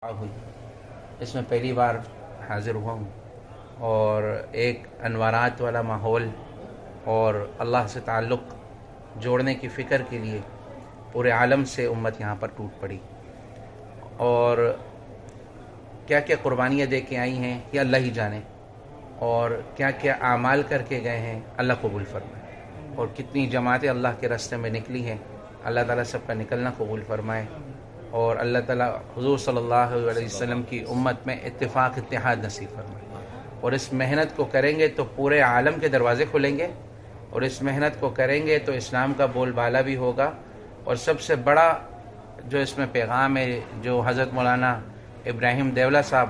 ہوئی، اس میں پہلی بار حاضر ہوا ہوں، اور ایک انوارات والا ماحول اور اللہ سے تعلق جوڑنے کی فکر کے لیے پورے عالم سے امت یہاں پر ٹوٹ پڑی، اور کیا کیا قربانیاں دے کے آئی ہیں یہ اللہ ہی جانے، اور کیا کیا اعمال کر کے گئے ہیں اللہ قبول فرمائے، اور کتنی جماعتیں اللہ کے راستے میں نکلی ہیں، اللہ تعالیٰ سب کا نکلنا قبول فرمائے، اور اللہ تعالیٰ حضور صلی اللہ علیہ وسلم کی امت میں اتفاق اتحاد نصیب فرمائے۔ اور اس محنت کو کریں گے تو پورے عالم کے دروازے کھلیں گے، اور اس محنت کو کریں گے تو اسلام کا بول بالا بھی ہوگا، اور سب سے بڑا جو اس میں پیغام ہے جو حضرت مولانا ابراہیم دیولہ صاحب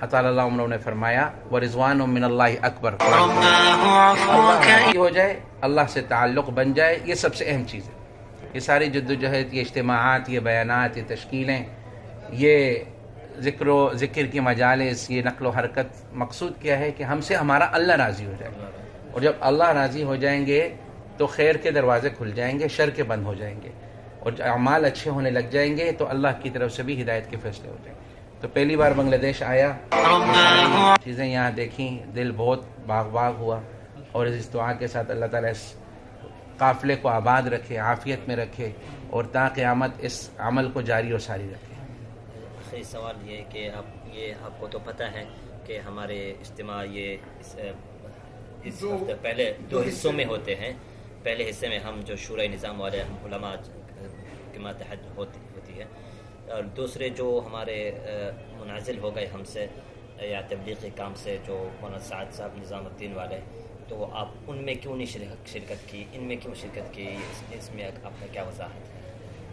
اطال اللہ عمرہ نے فرمایا، وَرِضْوَانٌ مِّنَ اللَّهِ أَكْبَرُ، اللہ راضی ہو جائے، اللہ سے تعلق بن جائے، یہ سب سے اہم چیز ہے۔ یہ ساری جدوجہد، یہ اجتماعات، یہ بیانات، یہ تشکیلیں، یہ ذکر کی مجالس، یہ نقل و حرکت، مقصود کیا ہے کہ ہم سے ہمارا اللہ راضی ہو جائے، اور جب اللہ راضی ہو جائیں گے تو خیر کے دروازے کھل جائیں گے، شر کے بند ہو جائیں گے، اور اعمال اچھے ہونے لگ جائیں گے تو اللہ کی طرف سے بھی ہدایت کے فیصلے ہو جائیں گے۔ تو پہلی بار بنگلہ دیش آیا، چیزیں یہاں دیکھیں، دل بہت باغ ہوا، اور اس دعا کے ساتھ اللہ تعالیٰ اس قافلے کو آباد رکھے، عافیت میں رکھے، اور تا قیامت اس عمل کو جاری و ساری رکھے۔ آخری سوال یہ ہے کہ آپ کو تو پتہ ہے کہ ہمارے اجتماع اس ہفتے پہلے 2 حصوں میں ہوتے ہیں۔ پہلے حصے میں ہم جو شورائے نظام والے علماء کے ماتحت ہوتی ہے، اور دوسرے جو ہمارے منعزل ہو گئے ہم سے یا تبلیغی کام سے، جو مولانا سعد صاحب نظام الدین والے، تو آپ ان میں کیوں نہیں شرکت کی، ان میں کیوں شرکت کی، اس میں آپ نے کیا وضاحت ہے؟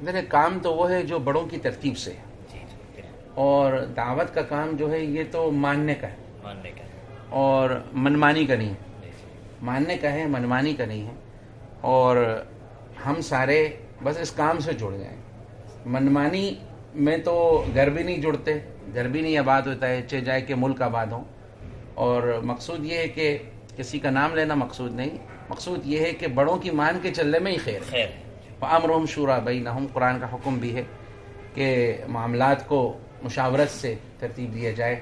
میرے کام تو وہ ہے جو بڑوں کی ترتیب سے، اور دعوت کا کام جو ہے یہ تو ماننے کا ہے، اور منمانی کا نہیں ہے، ماننے کا ہے، منمانی کا نہیں ہے، اور ہم سارے بس اس کام سے جڑ گئے۔ منمانی میں تو گھر بھی نہیں جڑتے، گھر بھی نہیں آباد ہوتا ہے، چاہے جائے کہ ملک آباد ہوں، اور مقصود یہ ہے کہ کسی کا نام لینا مقصود نہیں، مقصود یہ ہے کہ بڑوں کی مان کے چلنے میں ہی خیر ہے۔ وَأَمْرُهُمْ شُورَىٰ بَيْنَهُمْ، قرآن کا حکم بھی ہے کہ معاملات کو مشاورت سے ترتیب دیا جائے،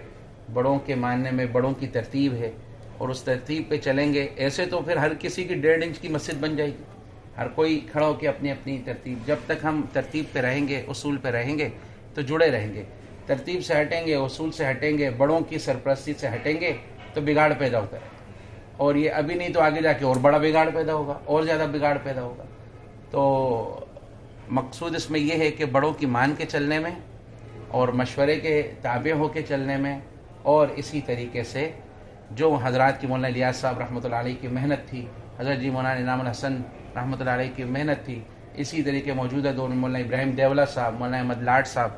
بڑوں کے ماننے میں بڑوں کی ترتیب ہے، اور اس ترتیب پہ چلیں گے۔ ایسے تو پھر ہر کسی کی 1.5 انچ کی مسجد بن جائے گی، ہر کوئی کھڑا ہو کے اپنی اپنی ترتیب۔ جب تک ہم ترتیب پہ رہیں گے، اصول پہ رہیں گے تو جڑے رہیں گے۔ ترتیب سے ہٹیں گے، اصول سے ہٹیں گے، بڑوں کی سرپرستی سے ہٹیں گے تو بگاڑ پیدا ہوتا ہے، اور یہ ابھی نہیں تو آگے جا کے اور بڑا بگاڑ پیدا ہوگا، اور زیادہ بگاڑ پیدا ہوگا۔ تو مقصود اس میں یہ ہے کہ بڑوں کی مان کے چلنے میں، اور مشورے کے تابع ہو کے چلنے میں، اور اسی طریقے سے جو حضرات کی مولانا الیاس صاحب رحمۃ اللہ علیہ کی محنت تھی، حضرت جی مولانا انعام الحسن رحمۃ اللہ علیہ کی محنت تھی، اسی طریقے موجودہ دور میں مولانا ابراہیم دیولہ صاحب، مولانا احمد لاڈ صاحب،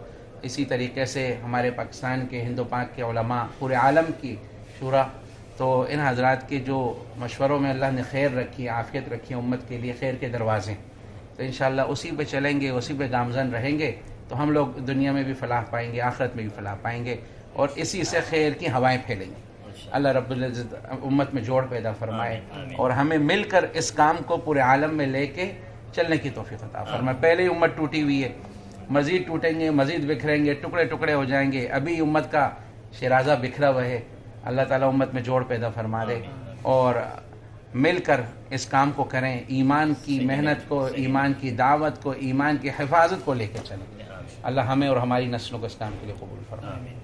اسی طریقے سے ہمارے پاکستان کے، ہند و پاک کے علماء، پورے عالم کی شورا، تو ان حضرات کے جو مشوروں میں اللہ نے خیر رکھی، عافیت رکھی، امت کے لیے خیر کے دروازے، تو انشاءاللہ اسی پہ چلیں گے، اسی پہ گامزن رہیں گے تو ہم لوگ دنیا میں بھی فلاح پائیں گے، آخرت میں بھی فلاح پائیں گے، اور اسی سے خیر کی ہوائیں پھیلیں گی۔ اللہ رب العزت امت میں جوڑ پیدا فرمائے، اور ہمیں مل کر اس کام کو پورے عالم میں لے کے چلنے کی توفیق عطا فرمائے۔ پہلے ہی امت ٹوٹی ہوئی ہے، مزید ٹوٹیں گے، مزید بکھریں گے، ٹکڑے ٹکڑے ہو جائیں گے، ابھی امت کا شیرازہ بکھرا ہوا ہے۔ اللہ تعالیٰ امت میں جوڑ پیدا فرما دے، اور مل کر اس کام کو کریں، ایمان کی محنت کو، ایمان کی دعوت کو، ایمان کی حفاظت کو لے کے چلیں۔ اللہ ہمیں اور ہماری نسلوں کو اس کام کے لیے قبول فرمائے۔